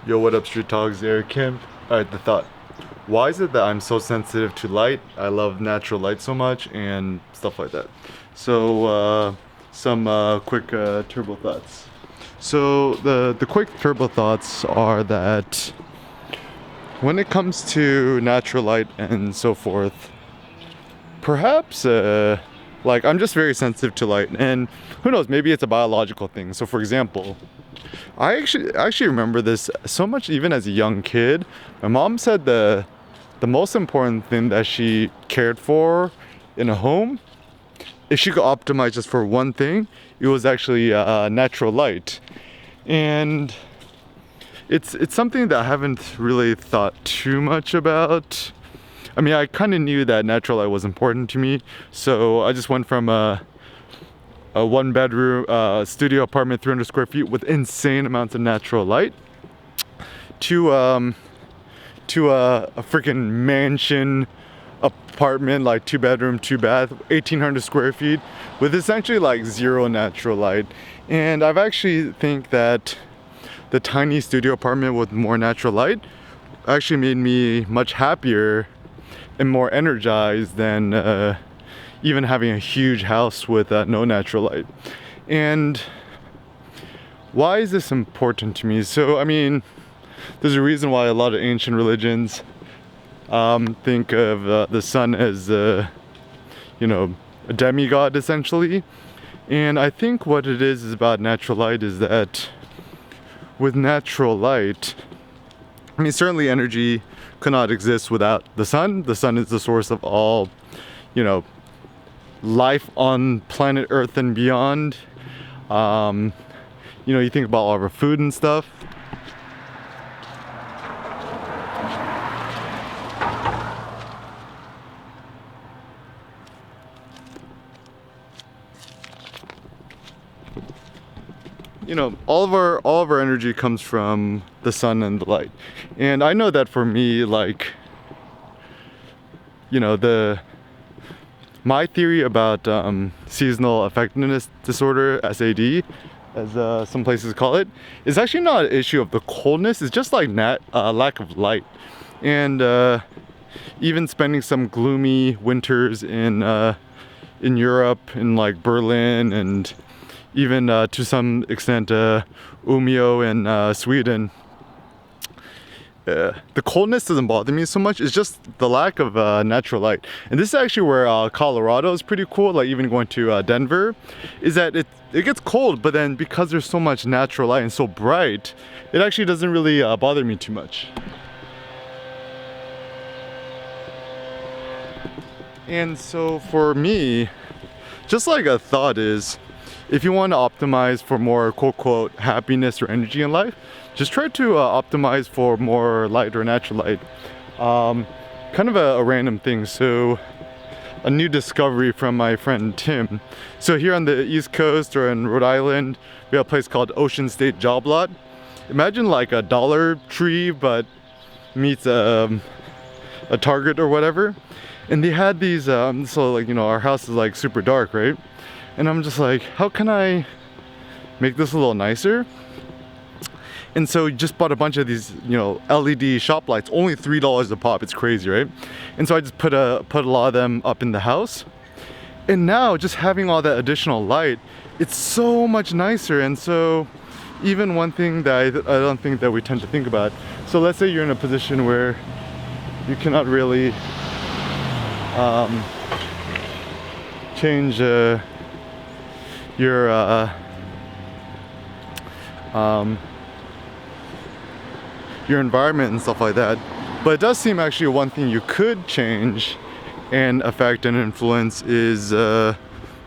Yo, what up, Street Talks? There, Kim. Alright, the thought. Why is it that I'm so sensitive to light? I love natural light so much and stuff like that. So, some quick turbo thoughts. So, the quick turbo thoughts are that when it comes to natural light and so forth, perhaps, like, I'm just very sensitive to light, and who knows, maybe it's a biological thing. So, for example, I actually remember this so much even as a young kid. My mom said the most important thing that she cared for in a home, if she could optimize just for one thing, it was actually natural light. And it's something that I haven't really thought too much about. I mean, I kind of knew that natural light was important to me, so I just went from a one bedroom studio apartment, 300 square feet with insane amounts of natural light, to a freaking mansion apartment, like 2 bedroom, 2 bath, 1,800 square feet with essentially like zero natural light. And I've actually think that the tiny studio apartment with more natural light actually made me much happier and more energized than even having a huge house with no natural light. And why is this important to me? So, I mean, there's a reason why a lot of ancient religions think of the sun as, a demigod essentially. And I think what it is about natural light is that with natural light, I mean, certainly energy could not exist without the sun. The sun is the source of all, life on planet Earth and beyond. You think about all of our food and stuff. All of our energy comes from the sun and the light. And I know that for me, like, my theory about seasonal affectiveness disorder, SAD, as some places call it, is actually not an issue of the coldness. It's just like lack of light. And even spending some gloomy winters in Europe, in like Berlin, and even to some extent Umeå in Sweden, the coldness doesn't bother me so much. It's just the lack of natural light. And this is actually where Colorado is pretty cool, like even going to Denver, is that it gets cold, but then because there's so much natural light and so bright, it actually doesn't really bother me too much. And so for me, just like a thought is, if you want to optimize for more quote happiness or energy in life, just try to optimize for more light or natural light. Kind of a random thing. So a new discovery from my friend Tim. So here on the East Coast or in Rhode Island, we have a place called Ocean State Job Lot. Imagine like a Dollar Tree, but meets a Target or whatever. And they had these, so like, our house is like super dark, right? And I'm just like, how can I make this a little nicer? And so just bought a bunch of these, LED shop lights, only $3 a pop. It's crazy, right? And so I just put a lot of them up in the house. And now just having all that additional light, it's so much nicer. And so even one thing that I don't think that we tend to think about. So let's say you're in a position where you cannot really change your environment and stuff like that, but it does seem actually one thing you could change and affect and influence is the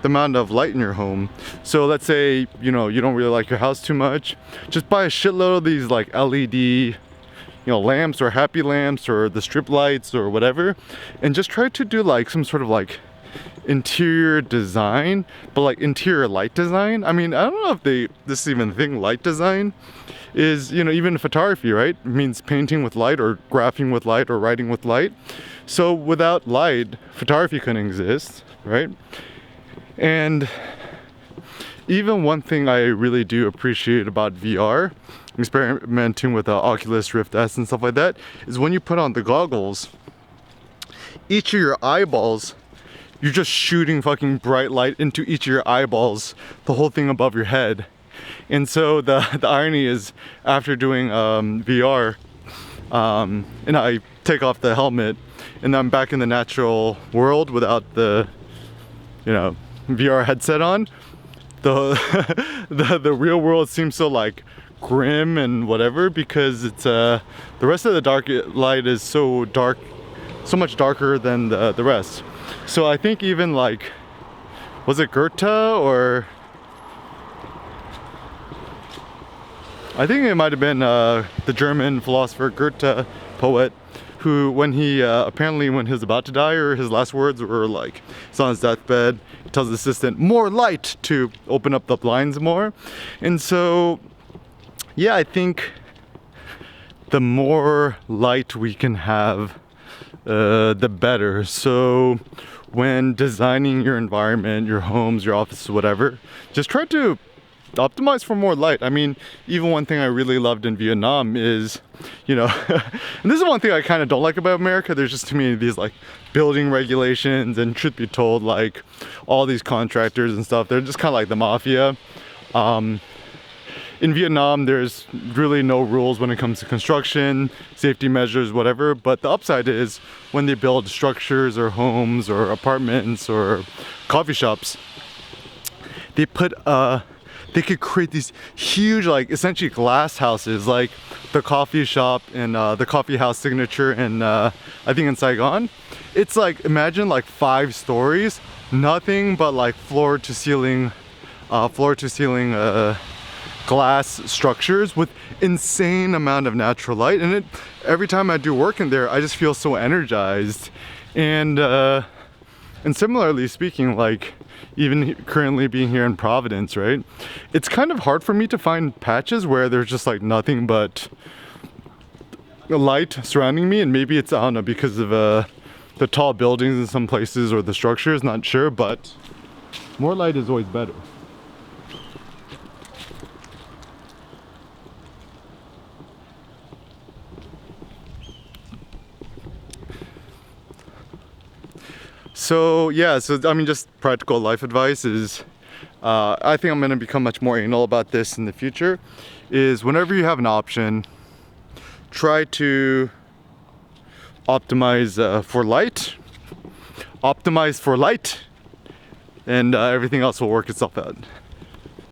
amount of light in your home. So let's say you don't really like your house too much, just buy a shitload of these like LED lamps or happy lamps or the strip lights or whatever, and just try to do like some sort of like interior design, but like interior light design. I mean, I don't know if this is even a thing. Light design is, even photography, right? It means painting with light or graphing with light or writing with light. So without light, photography couldn't exist, right? And even one thing I really do appreciate about VR experimenting with Oculus Rift S and stuff like that, is when you put on the goggles, each of your eyeballs, you're just shooting fucking bright light into each of your eyeballs, the whole thing above your head. And so the irony is, after doing VR, and I take off the helmet, and I'm back in the natural world without the, you know, VR headset on, the real world seems so like grim and whatever, because it's the rest of the dark light is so dark, so much darker than the rest. So I think even like, was it Goethe, or I think it might have been the German philosopher Goethe, poet, who when he apparently when he was about to die, or his last words were like, he's on his deathbed, he tells the assistant, more light, to open up the blinds more. And so yeah, I think the more light we can have, the better. So when designing your environment, your homes, your offices, whatever, just try to optimize for more light. I mean, even one thing I really loved in Vietnam is, you know, and this is one thing I kind of don't like about America, there's just too many of these like building regulations, and truth be told, like all these contractors and stuff, they're just kind of like the mafia. In Vietnam, there's really no rules when it comes to construction, safety measures, whatever. But the upside is when they build structures or homes or apartments or coffee shops, they put they could create these huge, like essentially glass houses, like the coffee shop and the coffee house signature in I think in Saigon. It's like, imagine like 5 stories, nothing but like floor to ceiling glass structures with insane amount of natural light. And every time I do work in there, I just feel so energized. And similarly speaking, like even currently being here in Providence, right, it's kind of hard for me to find patches where there's just like nothing but light surrounding me. And maybe it's, I don't know, because of the tall buildings in some places or the structures, not sure, but more light is always better. So yeah, so I mean, just practical life advice is, I think I'm gonna become much more anal about this in the future, is whenever you have an option, try to optimize for light, and everything else will work itself out.